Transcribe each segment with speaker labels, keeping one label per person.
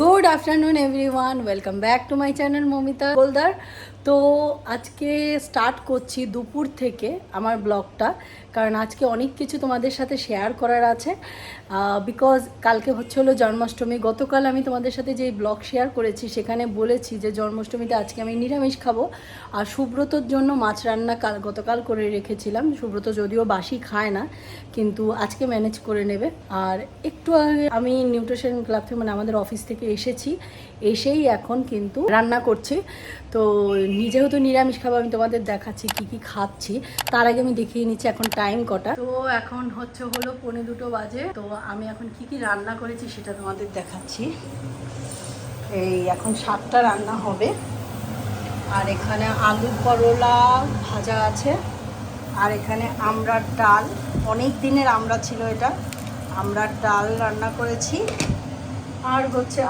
Speaker 1: Good afternoon everyone, welcome back to my channel Momita Goldar. তো আজকে start করছি দুপুর থেকে আমার ব্লগটা, কারণ আজকে অনেক কিছু তোমাদের সাথে শেয়ার করার আছে। বিকজ কালকে হলো জন্মাষ্টমী। গতকাল আমি তোমাদের সাথে যে ব্লগ শেয়ার করেছি সেখানে বলেছি যে জন্মাষ্টমীতে আজকে আমি নিরামিষ খাবো, আর সুব্রতর জন্য মাছ রান্না গতকাল করে রেখেছিলাম। সুব্রত যদিও বাসি খায় না, কিন্তু আজকে ম্যানেজ করে নেবে। আর একটু আগে আমি নিউট্রিশন ক্লাব থেকে, মানে আমাদের অফিস থেকে এসেছি, এসেই এখন কিন্তু রান্না করছি। তো যেহেতু নিরামিষ খাবো, আমি তোমাদের দেখাচ্ছি কি কি খাচ্ছি। তার আগে আমি দেখিয়ে নিচ্ছি এখন টাইম কটা। তো এখন হলো 1:45 বাজে। তো আমি এখন কি কি রান্না করেছি সেটা তোমাদের দেখাচ্ছি। এই এখন 7টা রান্না হবে, আর এখানে আলু করলা ভাজা আছে, আর এখানে আমড়ার ডাল, অনেক দিনের আমড়া ছিল এটা, আমড়ার ডাল রান্না করেছি। আর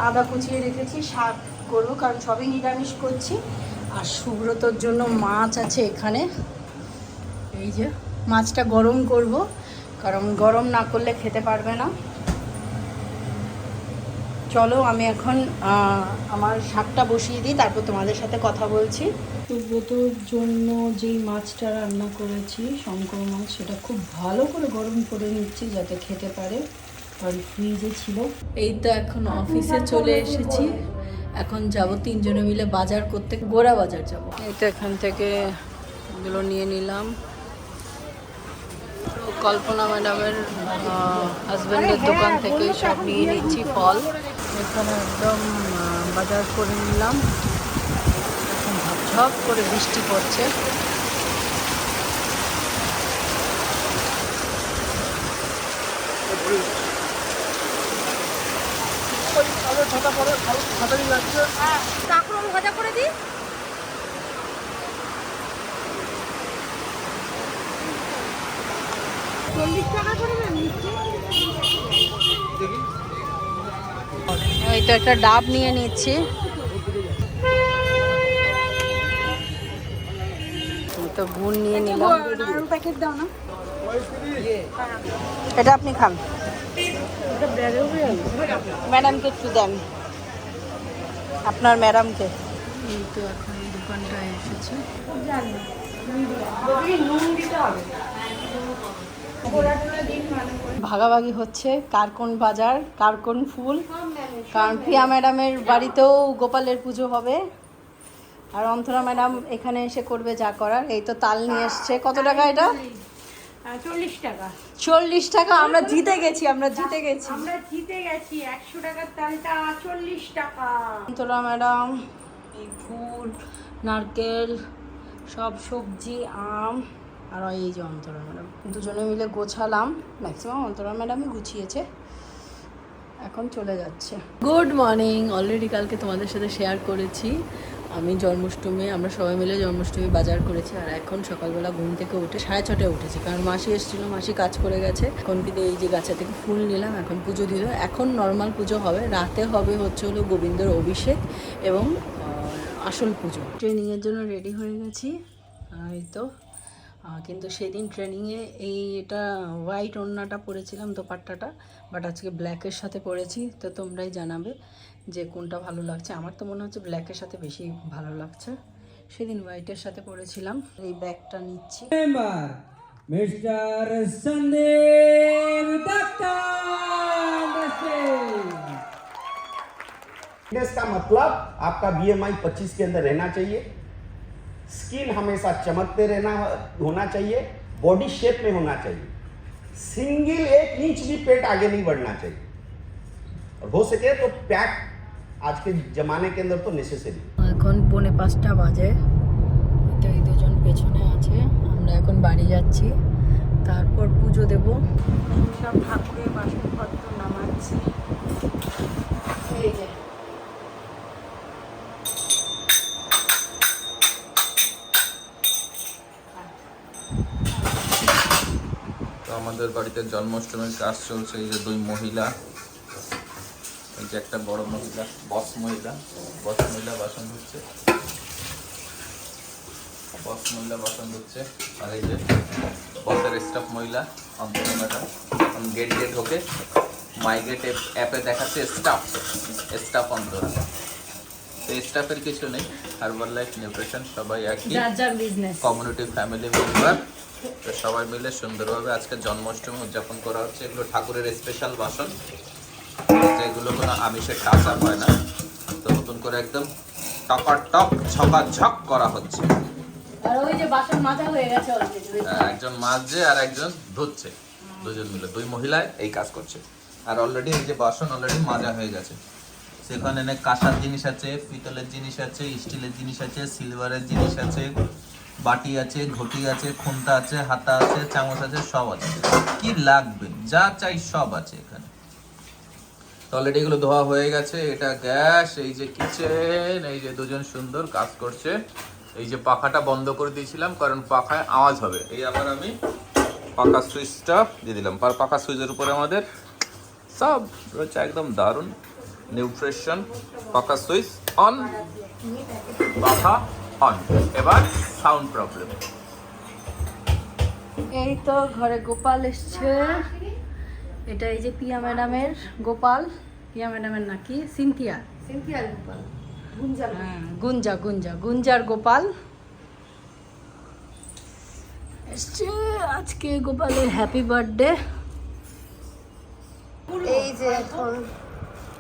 Speaker 1: আদা কুচিয়ে রেখেছি, শাক করবো কারণ সবই নিরামিষ করছি। আর সুব্রতর জন্য মাছ আছে এখানে, এই যে মাছটা গরম করব, কারণ গরম না করলে খেতে পারবে না। চলো আমি এখন আমার শাকটা বসিয়ে দিই, তারপর তোমাদের সাথে কথা বলছি। সুব্রতর জন্য যেই মাছটা রান্না করেছি, শঙ্কর মাছ, সেটা খুব ভালো করে গরম করে নিচ্ছি যাতে খেতে পারে, কারণ ফ্রিজে ছিল। এই তো এখন অফিসে চলে এসেছি, এখন যাব 3 জনে মিলে বাজার করতে, গোড়া বাজার যাব। এই তো এখান থেকে এগুলো নিয়ে নিলাম। কল্পনা ম্যাডামের হাজব্যান্ডের দোকান থেকে সব নিয়ে নিচ্ছি ফল। এখানে একদম বাজার করে নিলাম। এখন ঝপঝপ করে বৃষ্টি পড়ছে।
Speaker 2: ভাজা করে দিই।
Speaker 1: এই তো একটা ডাব নিয়ে নিচ্ছি। তো গুড় নিয়ে নিলাম।
Speaker 2: প্যাকেট দাও না,
Speaker 1: এটা আপনি খান, ম্যাডামকে একটু দেন, আপনার ম্যাডামকে। এই তো এখন এই দোকানটায় এসেছি। ভাগাভাগি হচ্ছে কার কোন বাজার, কার কোন ফুল, কারণ প্রিয়া ম্যাডামের বাড়িতেও গোপালের পুজো হবে, আর অন্তরা ম্যাডাম এখানে এসে করবে যা করার। এই তো তাল নিয়ে এসছে। কত টাকা এটা?
Speaker 2: 40 টাকা।
Speaker 1: 40 টাকা? আমরা জিতে গেছি, আমরা জিতে গেছি।
Speaker 2: 100 টাকার তালটা 40 টাকা।
Speaker 1: অন্তরা ম্যাডাম এই ফুল, নারকেল, সব সবজি, আম, আর এই যে অন্তরা ম্যাডাম, দুজনে মিলে গোছালাম। ম্যাক্সিমাম অন্তরা ম্যাডামই গুছিয়েছে। এখন চলে যাচ্ছে। Good morning. অলরেডি কালকে তোমাদের সাথে শেয়ার করেছি আমি জন্মাষ্টমী, আমরা সবাই মিলে জন্মাষ্টমী বাজার করেছি। আর এখন সকালবেলা ঘুম থেকে উঠে 6:30টায় উঠেছি, কারণ মাসি এসেছিল, মাসি কাজ করে গেছে। এখন কিন্তু এই যে গাছা থেকে ফুল নিলাম, এখন পুজো দিল। এখন নর্মাল পুজো হবে, রাতে হবে হলো গোবিন্দর অভিষেক এবং আসল পুজো। ট্রেনিংয়ের জন্য রেডি হয়ে গেছি। এই তো কিন্তু সেদিন ট্রেনিংয়ে এটা হোয়াইট ওড়নাটা পরেছিলাম, দোপাট্টাটা, বাট আজকে ব্ল্যাকের সাথে পরেছি। তো তোমরাই জানাবে যে কোনটা ভালো লাগছে। আমার তো মনে হচ্ছে ব্ল্যাকের সাথে বেশি ভালো লাগছে। সেদিন হোয়াইটের সাথে পরেছিলাম। এই ব্যাগটা নিচ্ছি।
Speaker 3: মিস্টার সন্দীপ দত্ত।
Speaker 4: फिटनेस का मतलब आपका BMI 25 के अंदर रहना चाहिए, स्किन हमेशा चमकते होना चाहिए, बॉडी शेप में होना चाहिए, सिंगल 1 इंच भी पेट आगे नहीं बढ़ना चाहिए, और हो सके तो पैक आज के जमाने के अंदर तो नेसेसरी।
Speaker 1: এখন 4:45 বাজে। তো এই দুজন পেছনে আছে, আমরা এখন বাড়ি যাচ্ছি, তারপর পুজো দেব। সব ঠাকুরের বাসনপত্র নামাচ্ছি। এই যে
Speaker 5: আমাদের বাড়িতে জন্মাষ্টমীর কাজ চলছে। এই যে 2 মহিলা, এই যে একটা বড় মহিলা, বস মহিলা বাসন ধুচ্ছে, আর এই যে বসের স্টাফ মহিলা অন্তরা ম্যাডাম এখন গেট দিয়ে ঢোকে মাইগেট অ্যাপে দেখাচ্ছে স্টাফ অন্তরা। তো স্টাফের কিছু নেই, হার্বাল লাইফ নিউট্রিশন সবাই একই,
Speaker 1: যার যার বিজনেস।
Speaker 5: Community family member. তো সবাই মিলে সুন্দরভাবে আজকে জন্মাষ্টমী উদযাপন করা হচ্ছে। এগুলো ঠাকুরের স্পেশাল বাসন, যেগুলো কোনো আমিষের টাচ আপ হয় না। তো নতুন করে একদম টকাটক ঝকাঝক করা হচ্ছে।
Speaker 1: আর ওই যে বাসন মাজা হয়ে গেছে অলরেডি।
Speaker 5: একজন মাজছে আর একজন ধুচ্ছে, দুজন মিলে, দুই মহিলায় এই কাজ করছে। আর অলরেডি এই যে বাসন অলরেডি মাজা হয়ে গেছে। সেখানে অনেক কাঁসার জিনিস আছে, পিতলের জিনিস আছে, স্টিলের জিনিস আছে, সিলভারের জিনিস আছে, বাটি আছে, ঘটি আছে, খুন্তা আছে, হাতা আছে, চামচ আছে, সব আছে। কি লাগবে যা চাই সব আছে এখানে। তো অলরেডি এগুলো ধোয়া হয়ে গেছে। এটা গ্যাস, এই যে কিচেন, এই যে দুজন সুন্দর কাজ করছে। এই যে পাখাটা বন্ধ করে দিয়েছিলাম কারণ পাখায় আওয়াজ হবে। এই আবার আমি পাখা সুইচটা দিয়ে দিলাম। পাখা সুইচের উপরে আমাদের সব রয়েছে একদম দারুণ নিউট্রিশন। পাখা সুইচ অন, পাখা অন। এবার সাউন্ড প্রবলেম।
Speaker 1: এই তো ঘরে গোপাল এসছে। এটা এই যে পিয়া ম্যাডামের গোপাল, পিয়া ম্যাডামের নাকি সিনথিয়া,
Speaker 2: সিনথিয়ার গোপাল, গুঞ্জা।
Speaker 1: গুঞ্জার গোপাল এসছে আজকে। গোপালের হ্যাপি বার্থডে।
Speaker 6: এই যে এখন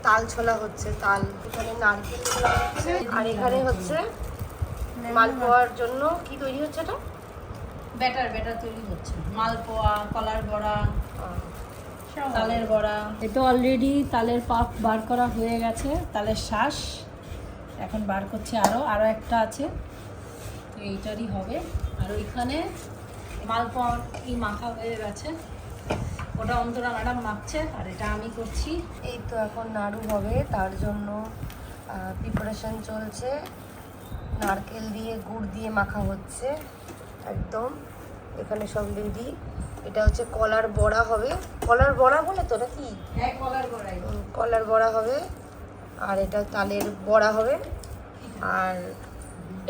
Speaker 6: তাল ছোলা হচ্ছে, তাল এখানে নারকেল ছোলা হচ্ছে, আর এখানে হচ্ছে মালপোয়ার জন্য কি তৈরি হচ্ছে এটা?
Speaker 1: ব্যাটার তৈরি হচ্ছে। মালপোয়া, কলার বড়া, তালের বড়া। এটা অলরেডি তালের পাপ বার করা হয়ে গেছে, তালের শ্বাস এখন বার করছে। আরও একটা আছে, তো এইটারই হবে। আর ওইখানে মালপোয়া মাখা হয়ে গেছে, ওটা অন্তরা ম্যাডাম মাখছে আর এটা আমি করছি।
Speaker 6: এই তো এখন নাড়ু হবে, তার জন্য প্রিপারেশন চলছে। নারকেল দিয়ে গুড় দিয়ে মাখা হচ্ছে একদম, এখানে সব রেডি। এটা হচ্ছে কলার বড়া হবে, কলার বড়া বলে তো এটা কি?
Speaker 1: হ্যাঁ, কলার বড়াই।
Speaker 6: কলার বড়া হবে, আর এটা তালের বড়া হবে, আর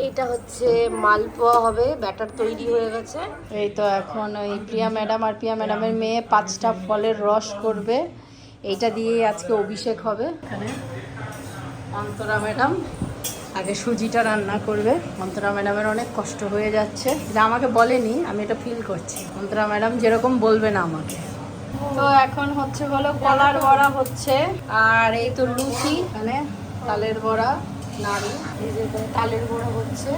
Speaker 6: এটা হচ্ছে মালপোয়া হবে। ব্যাটার তৈরি হয়ে গেছে।
Speaker 1: এই তো এখন ওই প্রিয়া ম্যাডাম আর প্রিয়া ম্যাডামের মেয়ে 5টা ফলের রস করবে, এইটা দিয়ে আজকে অভিষেক হবে। এখানে অন্তরা ম্যাডাম আগে সুজিটা রান্না করবে। অন্তরা ম্যাডামের অনেক কষ্ট হয়ে যাচ্ছে, যা আমাকে বলেনি, আমি এটা ফিল করছি। অন্তরা ম্যাডাম যেরকম বলবে না আমাকে। তো এখন হলো কলার বড়া হচ্ছে, আর এই তো লুচি, এখানে তালের বড়া, নাড়ু।
Speaker 6: এই যে এখানে তালের বড়া হচ্ছে,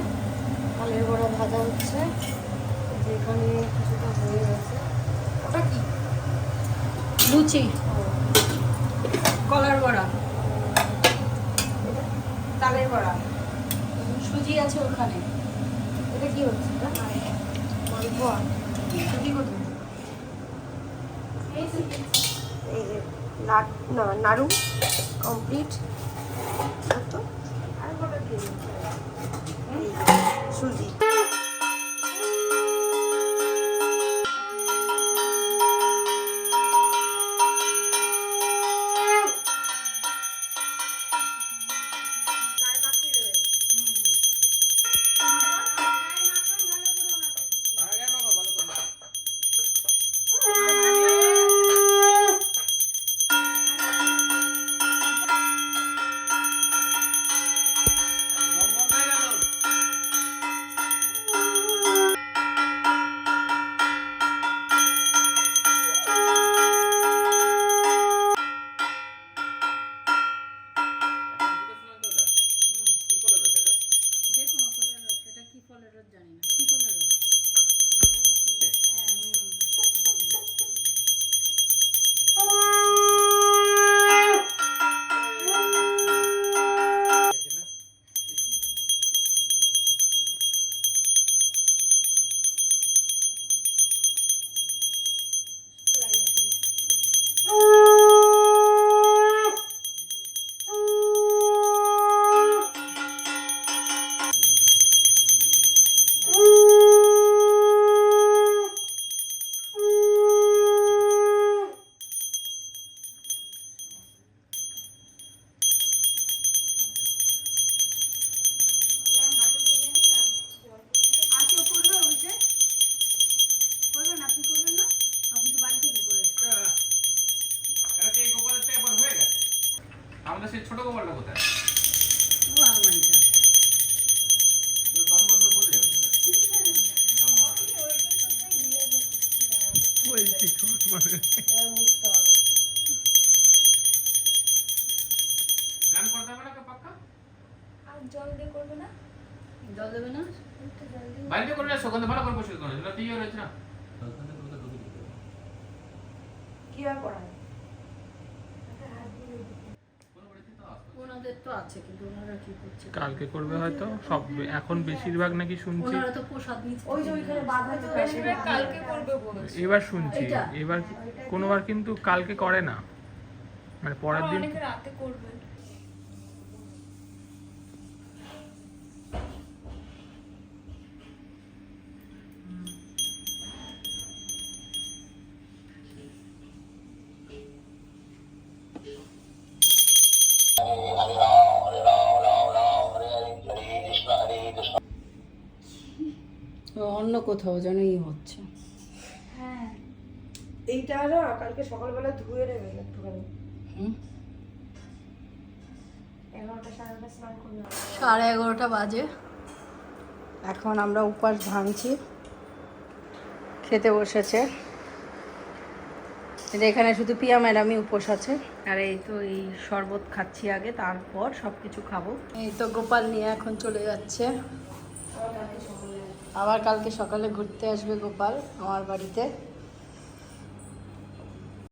Speaker 6: তালের বড়া ভাজা হচ্ছে। এই যে এখানে কিছুটা হয়ে গেছে। ওটা কি?
Speaker 1: লুচি, কলার বড়া, তালের বড়া, সুজি আছে ওখানে।
Speaker 6: এটা কি হচ্ছে? এটা মালপোয়া।
Speaker 1: সুজি কত?
Speaker 6: এই যে নাড়ু কমপ্লিট। সুজি।
Speaker 2: আর জল দিয়ে করবে না?
Speaker 1: জল দেবে না?
Speaker 2: একটু জল দিয়ে
Speaker 7: বাইরে করে সুগন্ধ ভালো করে পরিষ্কার করে এটা তো ইয়ে রয়েছে না
Speaker 6: কি আর করা হয়?
Speaker 1: ওনাদের তো আছে, কিন্তু ওনারা কি করছে?
Speaker 8: কালকে করবে হয়তো সব। এখন বেশিরভাগ নাকি শুনছি,
Speaker 1: ওনারা তো প্রসাদ নিচ্ছে।
Speaker 6: ওই যে ওইখানে বাঁধা তো বেশিরভাগ
Speaker 2: কালকে করবে বলছে।
Speaker 8: এবার শুনছি
Speaker 1: এটা?
Speaker 8: এবার কোনোবার কিন্তু কালকে করে না, মানে পরের দিন।
Speaker 2: অনেকে রাতে করবে।
Speaker 1: অন্য কোথাও যেন হচ্ছে।
Speaker 2: হ্যাঁ
Speaker 6: এইটা না কালকে সকালবেলা ধুয়ে নেবেন একটুখানি।
Speaker 1: হুম।
Speaker 6: 11টা 11:30 স্নান করবে।
Speaker 1: 11:30 বাজে, এখন আমরা উপাস ভাঙছি, খেতে বসেছে। এখানে শুধু পিয়া ম্যাডামই উপোস আছে। আর এই তো এই শরবত খাচ্ছি আগে, তারপর সব কিছু খাবো। এই তো গোপাল নিয়ে এখন চলে যাচ্ছে। আবার কালকে সকালে ঘুরতে আসবে গোপাল আমার বাড়িতে।